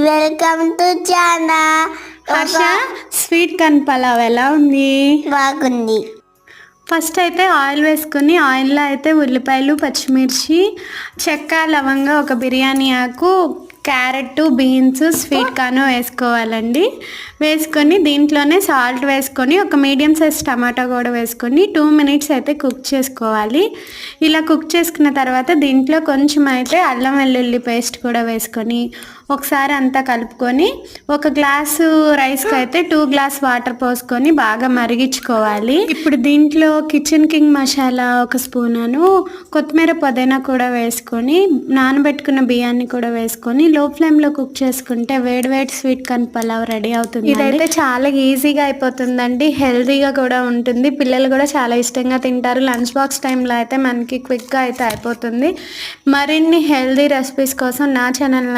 Welcome to చానా. Harsha, sweet corn pulao ఎలా ఉంది? బాగుంది. ఫస్ట్ అయితే ఆయిల్ వేసుకొని ఆయిల్లో అయితే ఉల్లిపాయలు, పచ్చిమిర్చి, చెక్క, లవంగా, ఒక బిర్యానీ ఆకు, క్యారెట్, బీన్స్, స్వీట్ కార్న్ వేసుకోవాలండి. వేసుకొని దీంట్లోనే సాల్ట్ వేసుకొని ఒక మీడియం సైజ్ టమాటా కూడా వేసుకొని 2 minutes అయితే కుక్ చేసుకోవాలి. ఇలా కుక్ చేసుకున్న తర్వాత దీంట్లో కొంచెం అయితే అల్లం వెల్లుల్లి పేస్ట్ కూడా వేసుకొని ఒకసారి అంతా కలుపుకొని ఒక గ్లాసు రైస్కి అయితే 2 గ్లాస్ వాటర్ పోసుకొని బాగా మరిగించుకోవాలి. ఇప్పుడు దీంట్లో కిచెన్ కింగ్ మసాలా 1 స్పూను, కొత్తిమీర, పుదీనా కూడా వేసుకొని నానబెట్టుకున్న బియ్యాన్ని కూడా వేసుకొని లో ఫ్లేమ్లో కుక్ చేసుకుంటే వేడి స్వీట్ కార్న్ పలావ్ రెడీ అవుతుంది. ఇదైతే చాలా ఈజీగా అయిపోతుందండి, హెల్తీగా కూడా ఉంటుంది. పిల్లలు కూడా చాలా ఇష్టంగా తింటారు. లంచ్ బాక్స్ టైంలో అయితే మనకి క్విక్గా అయితే అయిపోతుంది. మరిన్ని హెల్తీ రెసిపీస్ కోసం నా ఛానల్